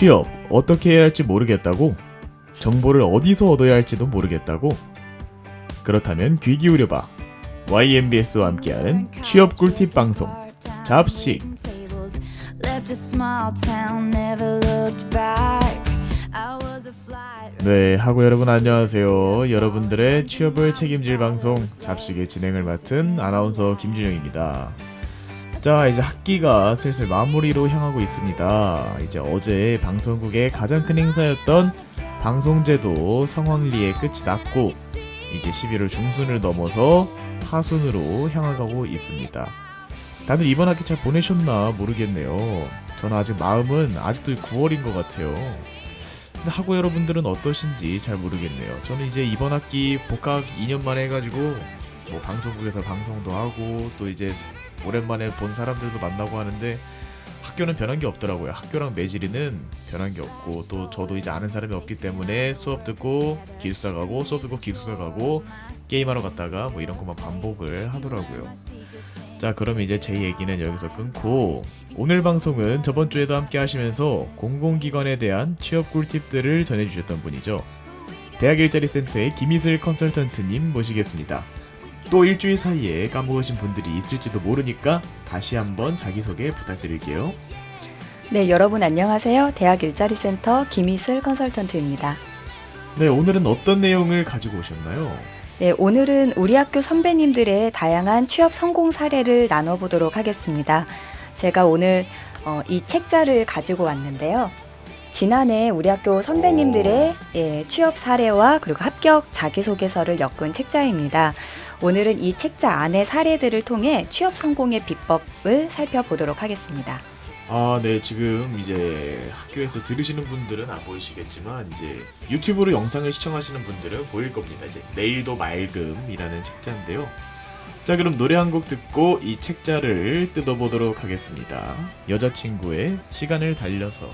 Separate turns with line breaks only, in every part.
취업 어떻게 해야 할지 모르겠다고? 정보를 어디서 얻어야 할지도 모르겠다고? 그렇다면 귀 기울여봐. YMBS와 함께하는 취업 꿀팁 방송 잡식. 네, 하고 여러분 안녕하세요. 여러분들의 취업을 책임질 방송 잡식의 진행을 맡은 아나운서 김준영입니다. 자, 이제 학기가 슬슬 마무리로 향하고 있습니다. 이제 어제 방송국의 가장 큰 행사였던 방송제도 성황리에 끝이 났고 이제 11월 중순을 넘어서 하순으로 향하고 있습니다. 다들 이번 학기 잘 보내셨나 모르겠네요. 저는 아직 마음은 아직도 9월인 것 같아요. 근데 하고 여러분들은 어떠신지 잘 모르겠네요. 저는 이제 이번 학기 복학 2년 만에 해가지고 뭐 방송국에서 방송도 하고 또 이제 오랜만에 본 사람들도 만나고 하는데 학교는 변한 게 없더라고요. 학교랑 매질이는 변한 게 없고 또 저도 이제 아는 사람이 없기 때문에 수업 듣고 기숙사 가고 수업 듣고 기숙사 가고 게임하러 갔다가 뭐 이런 것만 반복을 하더라고요. 자, 그럼 이제 제 얘기는 여기서 끊고 오늘 방송은 저번 주에도 함께 하시면서 공공기관에 대한 취업 꿀팁들을 전해주셨던 분이죠. 대학 일자리 센터의 김희슬 컨설턴트님 모시겠습니다. 또 일주일 사이에 까먹으신 분들이 있을지도 모르니까 다시 한번 자기소개 부탁드릴게요.
네, 여러분 안녕하세요. 대학 일자리 센터 김희슬 컨설턴트입니다.
네, 오늘은 어떤 내용을 가지고 오셨나요?
네, 오늘은 우리 학교 선배님들의 다양한 취업 성공 사례를 나눠보도록 하겠습니다. 제가 오늘 이 책자를 가지고 왔는데요. 지난해 우리 학교 선배님들의 취업 사례와 그리고 합격 자기소개서를 엮은 책자입니다. 오늘은 이 책자 안의 사례들을 통해 취업 성공의 비법을 살펴보도록 하겠습니다.
아, 네, 지금 이제 학교에서 들으시는 분들은 안 보이시겠지만 이제 유튜브로 영상을 시청하시는 분들은 보일 겁니다. 이제 내일도 맑음이라는 책자인데요. 자, 그럼 노래 한 곡 듣고 이 책자를 뜯어보도록 하겠습니다. 여자친구의 시간을 달려서.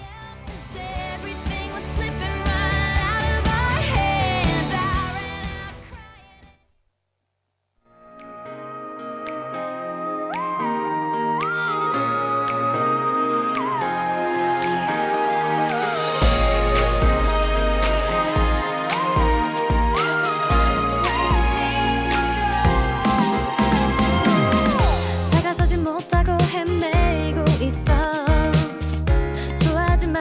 다가서지 못하고 헤매고 있어. 좋아하지만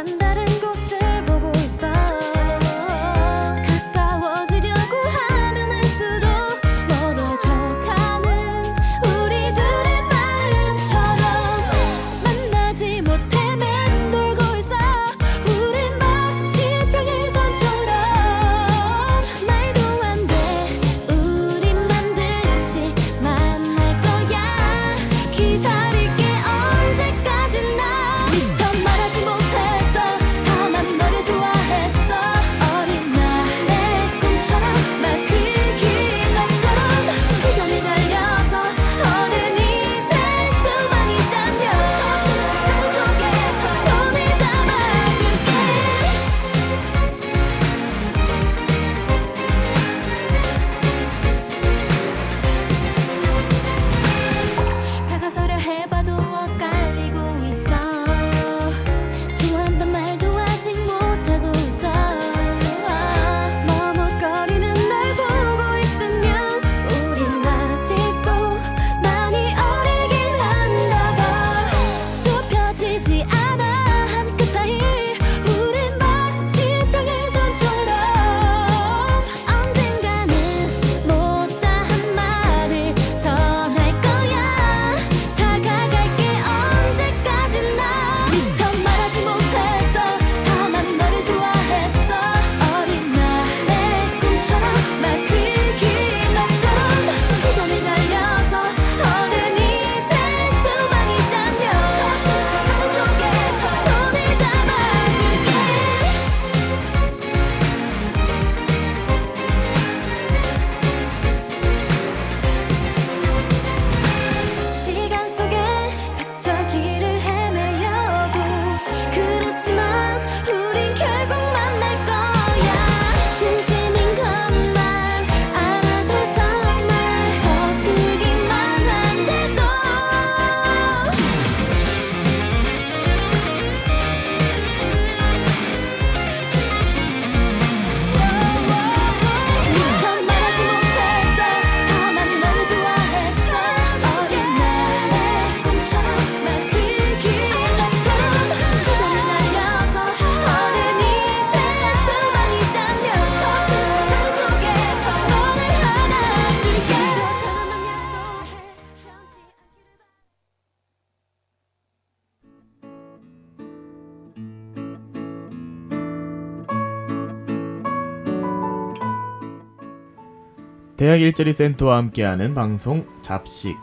대학 일자리 센터와 함께하는 방송 잡식.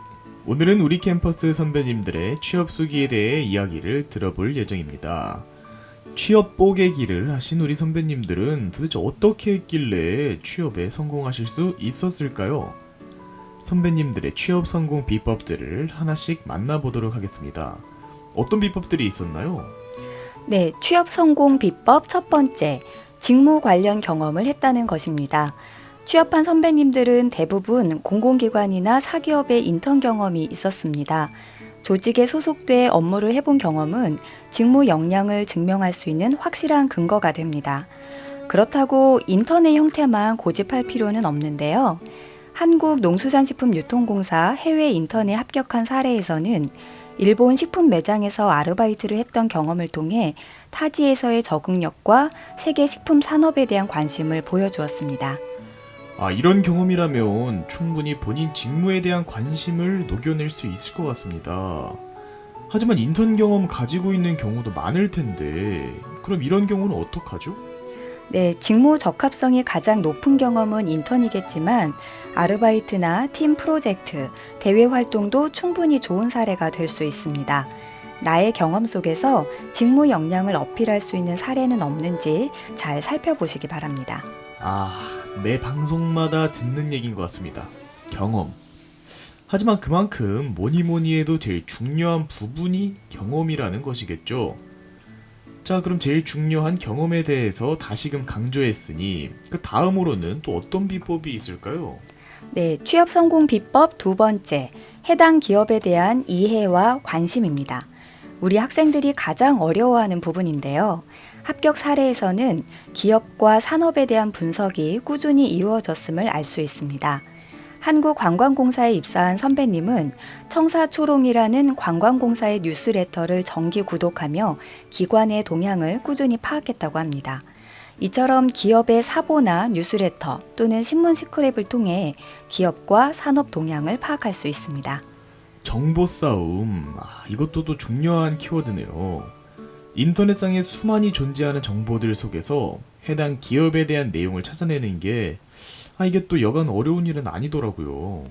오늘은 우리 캠퍼스 선배님들의 취업 수기에 대해 이야기를 들어볼 예정입니다. 취업 뽀개기를 하신 우리 선배님들은 도대체 어떻게 했길래 취업에 성공하실 수 있었을까요? 선배님들의 취업 성공 비법들을 하나씩 만나보도록 하겠습니다. 어떤 비법들이 있었나요?
네, 취업 성공 비법 첫 번째, 직무 관련 경험을 했다는 것입니다. 취업한 선배님들은 대부분 공공기관이나 사기업의 인턴 경험이 있었습니다. 조직에 소속돼 업무를 해본 경험은 직무 역량을 증명할 수 있는 확실한 근거가 됩니다. 그렇다고 인턴의 형태만 고집할 필요는 없는데요. 한국농수산식품유통공사 해외 인턴에 합격한 사례에서는 일본 식품 매장에서 아르바이트를 했던 경험을 통해 타지에서의 적응력과 세계 식품 산업에 대한 관심을 보여주었습니다.
이런 경험이라면 충분히 본인 직무에 대한 관심을 녹여낼 수 있을 것 같습니다. 하지만 인턴 경험 가지고 있는 경우도 많을 텐데, 그럼 이런 경우는 어떡하죠?
네, 직무 적합성이 가장 높은 경험은 인턴이겠지만 아르바이트나 팀 프로젝트, 대외 활동도 충분히 좋은 사례가 될 수 있습니다. 나의 경험 속에서 직무 역량을 어필할 수 있는 사례는 없는지 잘 살펴보시기 바랍니다.
매 방송마다 듣는 얘기인 것 같습니다. 경험. 하지만 그만큼 뭐니 해도 제일 중요한 부분이 경험이라는 것이겠죠. 자, 그럼 제일 중요한 경험에 대해서 다시금 강조했으니 그 다음으로는 또 어떤 비법이 있을까요?
네, 취업 성공 비법 두 번째, 해당 기업에 대한 이해와 관심입니다. 우리 학생들이 가장 어려워하는 부분인데요. 합격 사례에서는 기업과 산업에 대한 분석이 꾸준히 이루어졌음을 알 수 있습니다. 한국관광공사에 입사한 선배님은 청사초롱이라는 관광공사의 뉴스레터를 정기 구독하며 기관의 동향을 꾸준히 파악했다고 합니다. 이처럼 기업의 사보나 뉴스레터 또는 신문 스크랩을 통해 기업과 산업 동향을 파악할 수 있습니다.
정보 싸움. 이것도 또 중요한 키워드네요. 인터넷상에 수많이 존재하는 정보들 속에서 해당 기업에 대한 내용을 찾아내는 게 이게 또 여간 어려운 일은 아니더라고요.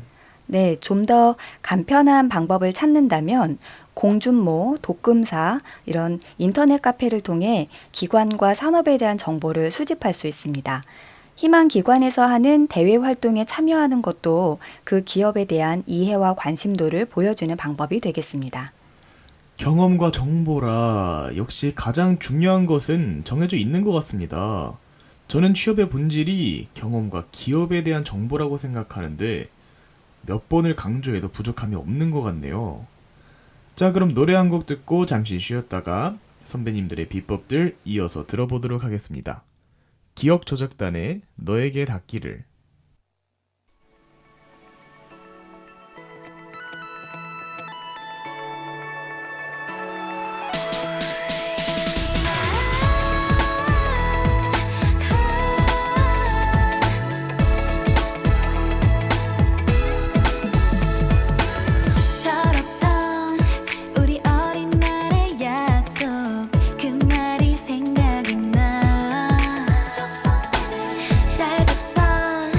네, 좀 더 간편한 방법을 찾는다면 공준모, 독금사 이런 인터넷 카페를 통해 기관과 산업에 대한 정보를 수집할 수 있습니다. 희망 기관에서 하는 대외 활동에 참여하는 것도 그 기업에 대한 이해와 관심도를 보여주는 방법이 되겠습니다.
경험과 정보라 역시 가장 중요한 것은 정해져 있는 것 같습니다. 저는 취업의 본질이 경험과 기업에 대한 정보라고 생각하는데 몇 번을 강조해도 부족함이 없는 것 같네요. 자, 그럼 노래 한 곡 듣고 잠시 쉬었다가 선배님들의 비법들 이어서 들어보도록 하겠습니다. 기억조작단의 너에게 닿기를.
철없던 우리 어린 날의 약속 그 말이 생각이 나 짧았던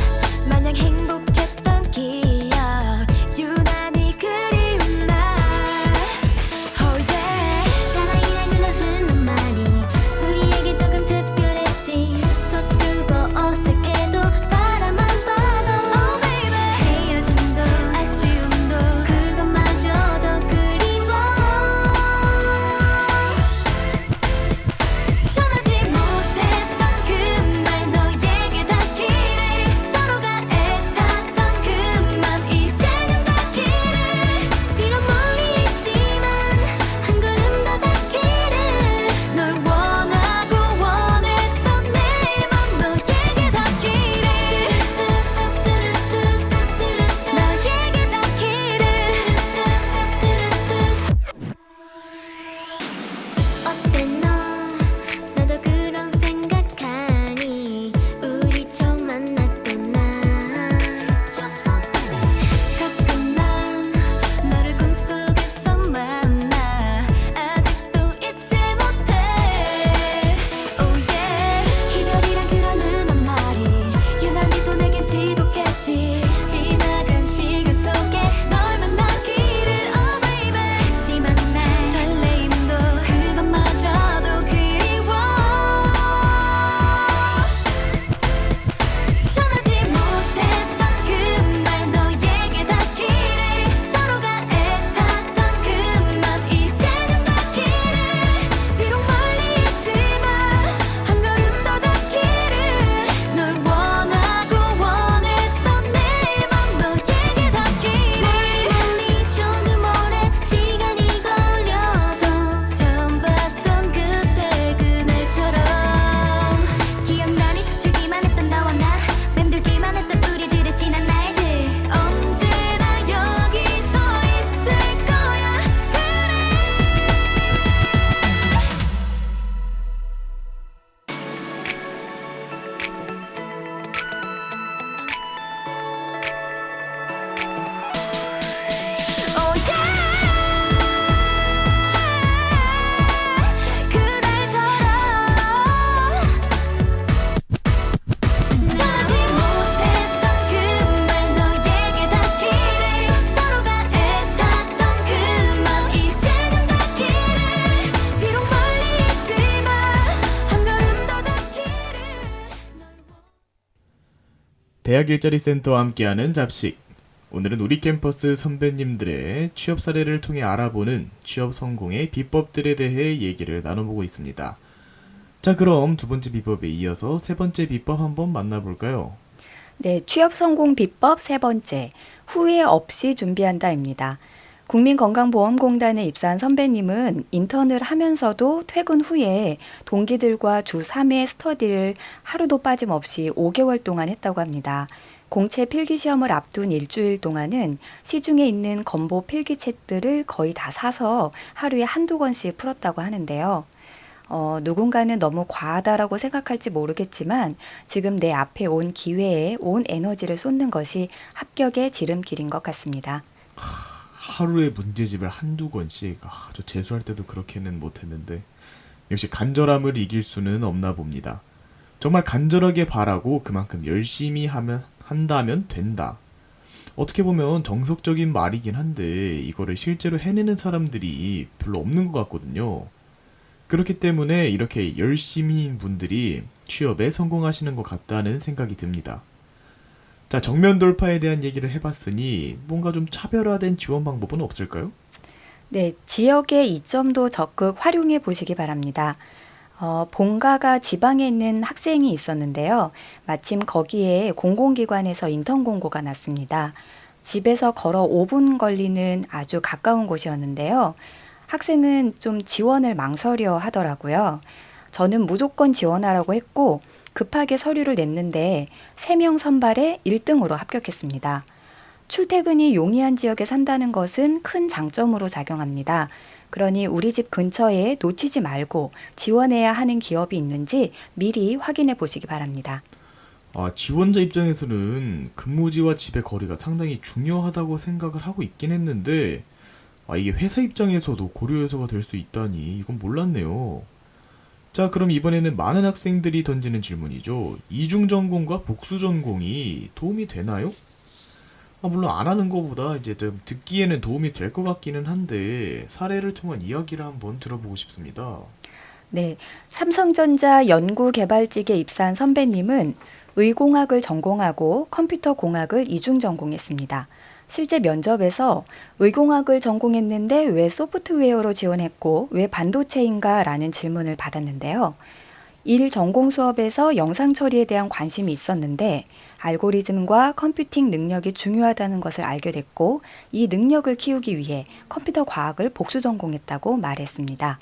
대학 일자리 센터와 함께하는 잡식. 오늘은 우리 캠퍼스 선배님들의 취업 사례를 통해 알아보는 취업 성공의 비법들에 대해 얘기를 나눠보고 있습니다. 자, 그럼 두 번째 비법에 이어서 세 번째 비법 한번 만나볼까요?
네, 취업 성공 비법 세 번째, 후회 없이 준비한다입니다. 국민건강보험공단에 입사한 선배님은 인턴을 하면서도 퇴근 후에 동기들과 주 3회 스터디를 하루도 빠짐없이 5개월 동안 했다고 합니다. 공채 필기시험을 앞둔 일주일 동안은 시중에 있는 건보 필기책들을 거의 다 사서 하루에 한두 권씩 풀었다고 하는데요. 누군가는 너무 과하다라고 생각할지 모르겠지만 지금 내 앞에 온 기회에 온 에너지를 쏟는 것이 합격의 지름길인 것 같습니다.
하루에 문제집을 한두 권씩. 저 재수할 때도 그렇게는 못했는데 역시 간절함을 이길 수는 없나 봅니다. 정말 간절하게 바라고 그만큼 열심히 한다면 된다. 어떻게 보면 정석적인 말이긴 한데 이거를 실제로 해내는 사람들이 별로 없는 것 같거든요. 그렇기 때문에 이렇게 열심히인 분들이 취업에 성공하시는 것 같다는 생각이 듭니다. 자, 정면 돌파에 대한 얘기를 해봤으니 뭔가 좀 차별화된 지원 방법은 없을까요?
네, 지역의 이점도 적극 활용해 보시기 바랍니다. 본가가 지방에 있는 학생이 있었는데요. 마침 거기에 공공기관에서 인턴 공고가 났습니다. 집에서 걸어 5분 걸리는 아주 가까운 곳이었는데요. 학생은 좀 지원을 망설여 하더라고요. 저는 무조건 지원하라고 했고 급하게 서류를 냈는데 3명 선발에 1등으로 합격했습니다. 출퇴근이 용이한 지역에 산다는 것은 큰 장점으로 작용합니다. 그러니 우리 집 근처에 놓치지 말고 지원해야 하는 기업이 있는지 미리 확인해 보시기 바랍니다.
지원자 입장에서는 근무지와 집의 거리가 상당히 중요하다고 생각을 하고 있긴 했는데 이게 회사 입장에서도 고려 요소가 될 수 있다니 이건 몰랐네요. 자, 그럼 이번에는 많은 학생들이 던지는 질문이죠. 이중 전공과 복수 전공이 도움이 되나요? 물론 안 하는 것보다 이제 좀 듣기에는 도움이 될 것 같기는 한데 사례를 통한 이야기를 한번 들어보고 싶습니다.
네, 삼성전자 연구개발직에 입사한 선배님은 의공학을 전공하고 컴퓨터공학을 이중 전공했습니다. 실제 면접에서 의공학을 전공했는데 왜 소프트웨어로 지원했고 왜 반도체인가? 라는 질문을 받았는데요. 일 전공 수업에서 영상 처리에 대한 관심이 있었는데 알고리즘과 컴퓨팅 능력이 중요하다는 것을 알게 됐고 이 능력을 키우기 위해 컴퓨터 과학을 복수 전공했다고 말했습니다.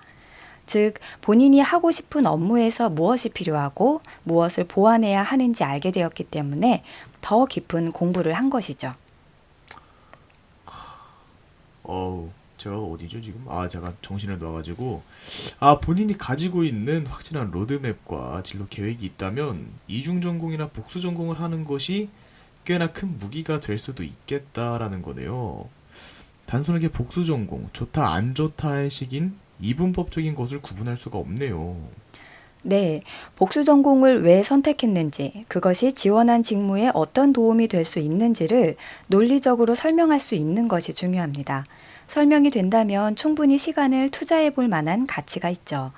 즉, 본인이 하고 싶은 업무에서 무엇이 필요하고 무엇을 보완해야 하는지 알게 되었기 때문에 더 깊은 공부를 한 것이죠.
제가 어디죠 지금? 제가 정신을 놓아가지고 본인이 가지고 있는 확실한 로드맵과 진로 계획이 있다면 이중 전공이나 복수 전공을 하는 것이 꽤나 큰 무기가 될 수도 있겠다라는 거네요. 단순하게 복수 전공, 좋다 안 좋다의 식인 이분법적인 것을 구분할 수가 없네요.
네, 복수 전공을 왜 선택했는지, 그것이 지원한 직무에 어떤 도움이 될 수 있는지를 논리적으로 설명할 수 있는 것이 중요합니다. 설명이 된다면 충분히 시간을 투자해 볼 만한 가치가 있죠.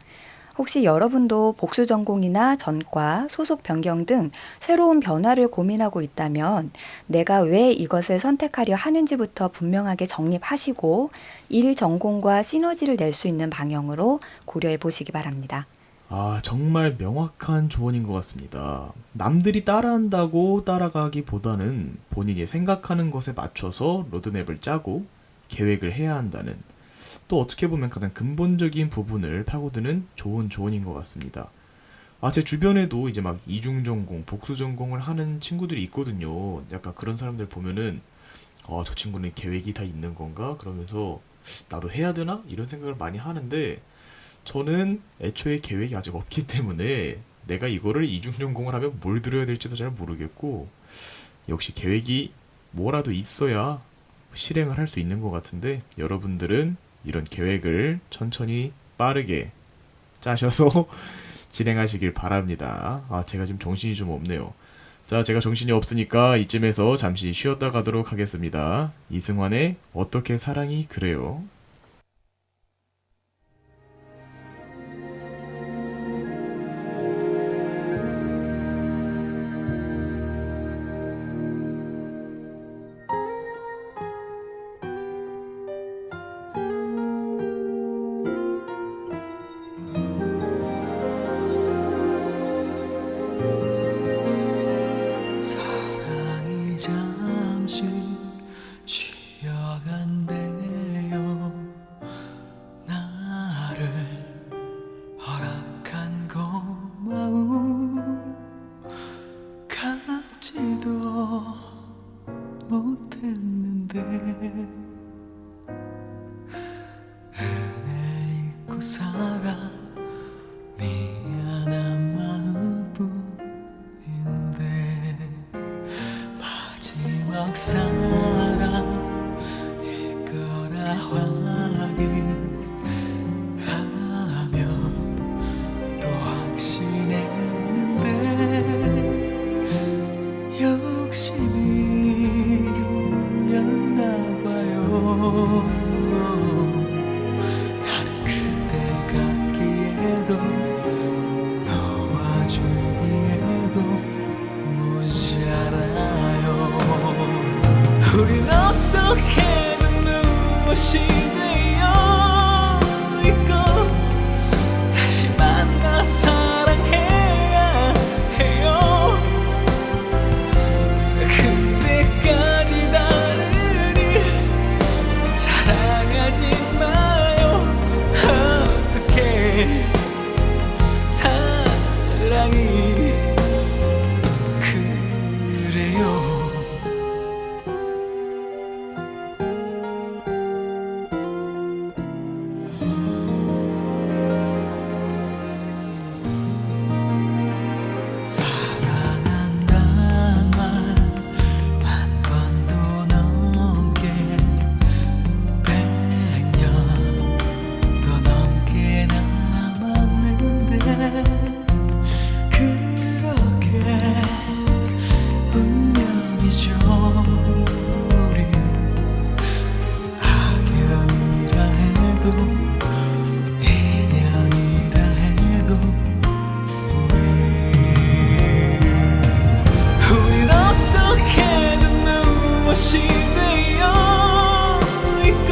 혹시 여러분도 복수 전공이나 전과, 소속 변경 등 새로운 변화를 고민하고 있다면 내가 왜 이것을 선택하려 하는지부터 분명하게 정립하시고 일 전공과 시너지를 낼 수 있는 방향으로 고려해 보시기 바랍니다.
정말 명확한 조언인 것 같습니다. 남들이 따라한다고 따라가기보다는 본인이 생각하는 것에 맞춰서 로드맵을 짜고 계획을 해야 한다는, 또 어떻게 보면 가장 근본적인 부분을 파고드는 좋은 조언인 것 같습니다. 제 주변에도 이제 막 이중전공, 복수전공을 하는 친구들이 있거든요. 약간 그런 사람들 보면은 저 친구는 계획이 다 있는 건가? 그러면서 나도 해야 되나? 이런 생각을 많이 하는데 저는 애초에 계획이 아직 없기 때문에 내가 이거를 이중전공을 하면 뭘 들어야 될지도 잘 모르겠고, 역시 계획이 뭐라도 있어야 실행을 할 수 있는 것 같은데 여러분들은 이런 계획을 천천히 빠르게 짜셔서 진행하시길 바랍니다. 제가 지금 정신이 좀 없네요. 자, 제가 정신이 없으니까 이쯤에서 잠시 쉬었다 가도록 하겠습니다. 이승환의 어떻게 사랑이 그래요.
갚지도 못했는데 은혜를 잊고 살아 미안한 마음뿐인데 마지막 사랑일 거라 확인하며 또 확신했는데 욕심이었나봐요. 나는 그댈 갖기에도 놓아주기에도 모자라요. 우린 어떻게든 무엇이 되어 있고 다시 만나 사랑해야 해요. 그때까지 다른 일 사랑하지 마요. 어떻게 사랑이 그래요. 사랑한다는 말 만 번도 넘게 100년 더 넘게 남았는데 그렇게 운명이죠. 우리 악연이라 해도 인연이라 해도 우린 어떻게든 무엇이 되어 있고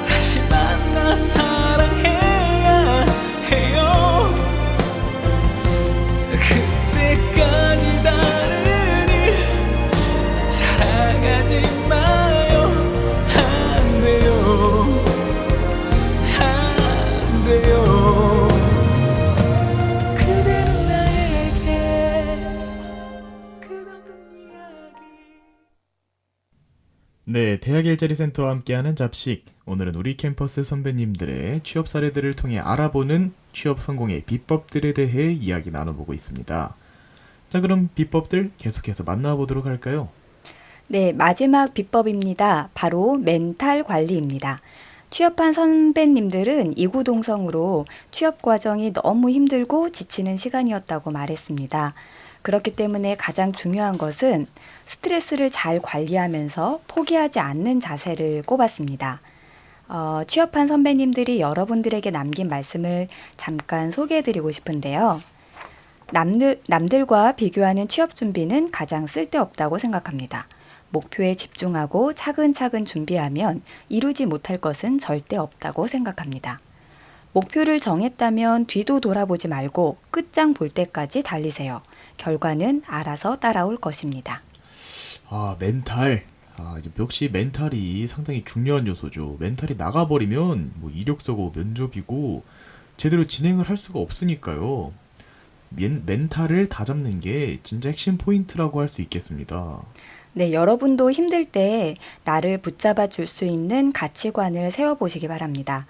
다시 만나 사랑해야 해요. 그때까지 다른 일 사랑하지 마요. 안 돼요. 안 돼요. 그대는 나에게 끝없는 이야기.
네, 대학 일자리 센터와 함께하는 잡식. 오늘은 우리 캠퍼스 선배님들의 취업 사례들을 통해 알아보는 취업 성공의 비법들에 대해 이야기 나눠보고 있습니다. 자, 그럼 비법들 계속해서 만나보도록 할까요?
네, 마지막 비법입니다. 바로 멘탈 관리입니다. 취업한 선배님들은 이구동성으로 취업 과정이 너무 힘들고 지치는 시간이었다고 말했습니다. 그렇기 때문에 가장 중요한 것은 스트레스를 잘 관리하면서 포기하지 않는 자세를 꼽았습니다. 취업한 선배님들이 여러분들에게 남긴 말씀을 잠깐 소개해드리고 싶은데요. 남들과 비교하는 취업 준비는 가장 쓸데없다고 생각합니다. 목표에 집중하고 차근차근 준비하면 이루지 못할 것은 절대 없다고 생각합니다. 목표를 정했다면 뒤도 돌아보지 말고 끝장 볼 때까지 달리세요. 결과는 알아서 따라올 것입니다.
아, 멘탈. 이제 역시 멘탈이 상당히 중요한 요소죠. 멘탈이 나가버리면 뭐 이력서고 면접이고 제대로 진행을 할 수가 없으니까요. 멘탈을 다잡는 게 진짜 핵심 포인트라고 할 수 있겠습니다.
네, 여러분도 힘들 때 나를 붙잡아 줄 수 있는 가치관을 세워보시기 바랍니다.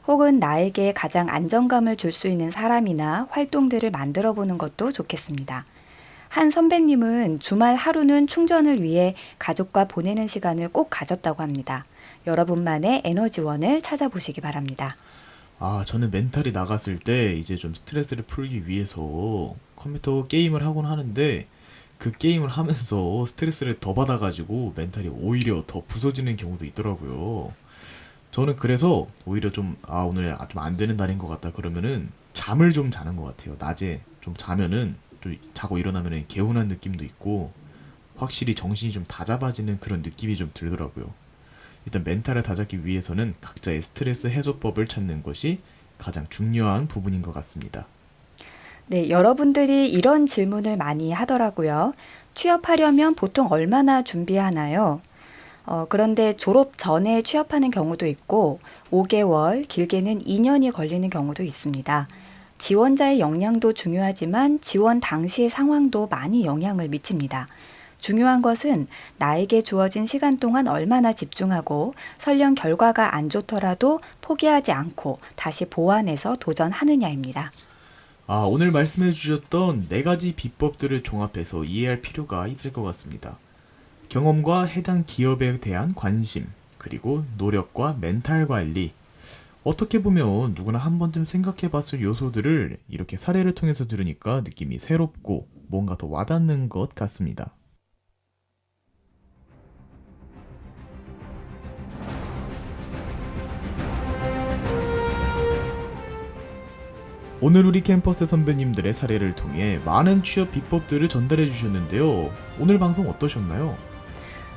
혹은 나에게 가장 안정감을 줄 수 있는 사람이나 활동들을 만들어 보는 것도 좋겠습니다. 한 선배님은 주말 하루는 충전을 위해 가족과 보내는 시간을 꼭 가졌다고 합니다. 여러분만의 에너지원을 찾아보시기 바랍니다.
저는 멘탈이 나갔을 때 이제 좀 스트레스를 풀기 위해서 컴퓨터 게임을 하곤 하는데 그 게임을 하면서 스트레스를 더 받아가지고 멘탈이 오히려 더 부서지는 경우도 있더라고요. 저는 그래서 오히려 오늘 좀 안 되는 날인 것 같다 그러면은 잠을 좀 자는 것 같아요. 낮에 좀 자면은 좀 자고 일어나면은 개운한 느낌도 있고 확실히 정신이 좀 다잡아지는 그런 느낌이 좀 들더라고요. 일단 멘탈을 다잡기 위해서는 각자의 스트레스 해소법을 찾는 것이 가장 중요한 부분인 것 같습니다.
네, 여러분들이 이런 질문을 많이 하더라고요. 취업하려면 보통 얼마나 준비하나요? 그런데 졸업 전에 취업하는 경우도 있고 5개월, 길게는 2년이 걸리는 경우도 있습니다. 지원자의 역량도 중요하지만 지원 당시의 상황도 많이 영향을 미칩니다. 중요한 것은 나에게 주어진 시간 동안 얼마나 집중하고 설령 결과가 안 좋더라도 포기하지 않고 다시 보완해서 도전하느냐입니다.
오늘 말씀해 주셨던 4가지 비법들을 종합해서 이해할 필요가 있을 것 같습니다. 경험과 해당 기업에 대한 관심, 그리고 노력과 멘탈 관리. 어떻게 보면 누구나 한 번쯤 생각해 봤을 요소들을 이렇게 사례를 통해서 들으니까 느낌이 새롭고 뭔가 더 와닿는 것 같습니다. 오늘 우리 캠퍼스 선배님들의 사례를 통해 많은 취업 비법들을 전달해 주셨는데요. 오늘 방송 어떠셨나요?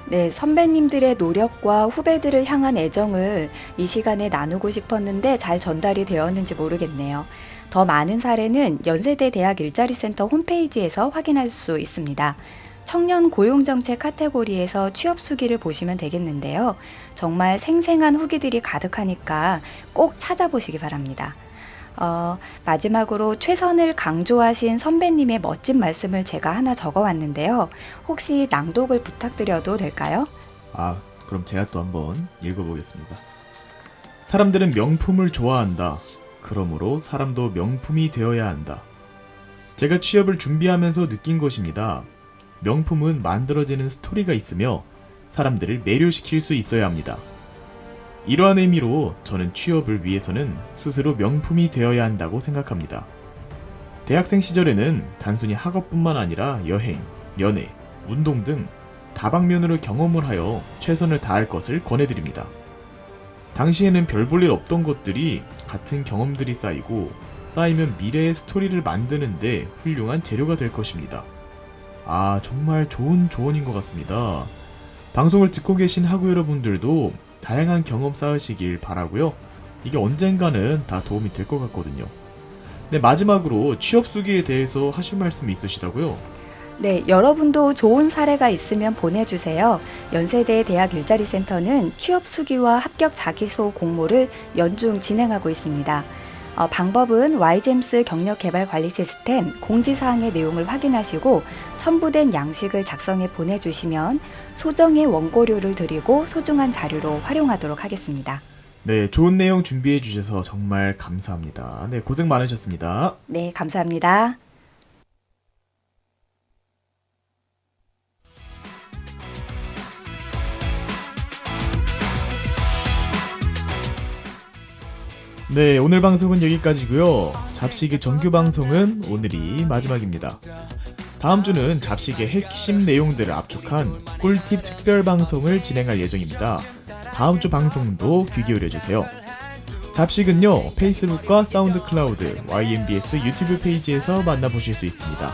네, 선배님들의 노력과 후배들을 향한 애정을 이 시간에 나누고 싶었는데 잘 전달이 되었는지 모르겠네요. 더 많은 사례는 연세대 대학 일자리센터 홈페이지에서 확인할 수 있습니다. 청년 고용정책 카테고리에서 취업 수기를 보시면 되겠는데요. 정말 생생한 후기들이 가득하니까 꼭 찾아보시기 바랍니다. 마지막으로 최선을 강조하신 선배님의 멋진 말씀을 제가 하나 적어왔는데요. 혹시 낭독을 부탁드려도 될까요?
그럼 제가 또 한번 읽어보겠습니다. 사람들은 명품을 좋아한다. 그러므로 사람도 명품이 되어야 한다. 제가 취업을 준비하면서 느낀 것입니다. 명품은 만들어지는 스토리가 있으며 사람들을 매료시킬 수 있어야 합니다. 이러한 의미로 저는 취업을 위해서는 스스로 명품이 되어야 한다고 생각합니다. 대학생 시절에는 단순히 학업뿐만 아니라 여행, 연애, 운동 등 다방면으로 경험을 하여 최선을 다할 것을 권해드립니다. 당시에는 별 볼 일 없던 것들이 같은 경험들이 쌓이면 미래의 스토리를 만드는데 훌륭한 재료가 될 것입니다. 정말 좋은 조언인 것 같습니다. 방송을 듣고 계신 학우 여러분들도 다양한 경험 쌓으시길 바라고요. 이게 언젠가는 다 도움이 될 것 같거든요. 네, 마지막으로 취업 수기에 대해서 하실 말씀이 있으시다고요?
네, 여러분도 좋은 사례가 있으면 보내주세요. 연세대 대학 일자리센터는 취업 수기와 합격 자기소 공모를 연중 진행하고 있습니다. 방법은 YGEMS 경력개발 관리 시스템 공지사항의 내용을 확인하시고 첨부된 양식을 작성해 보내주시면 소정의 원고료를 드리고 소중한 자료로 활용하도록 하겠습니다.
네, 좋은 내용 준비해 주셔서 정말 감사합니다. 네, 고생 많으셨습니다.
네, 감사합니다.
네, 오늘 방송은 여기까지고요. 잡식의 정규 방송은 오늘이 마지막입니다. 다음 주는 잡식의 핵심 내용들을 압축한 꿀팁 특별 방송을 진행할 예정입니다. 다음 주 방송도 귀 기울여 주세요. 잡식은요, 페이스북과 사운드 클라우드, YMBS 유튜브 페이지에서 만나보실 수 있습니다.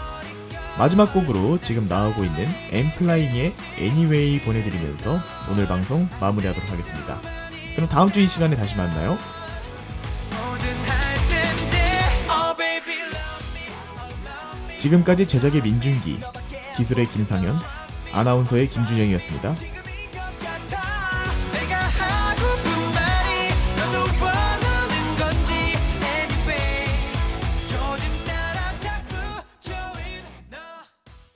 마지막 곡으로 지금 나오고 있는 엠플라잉의 Anyway 보내드리면서 오늘 방송 마무리하도록 하겠습니다. 그럼 다음 주 이 시간에 다시 만나요. 지금까지 제작의 민준기, 기술의 김상현, 아나운서의 김준영이었습니다.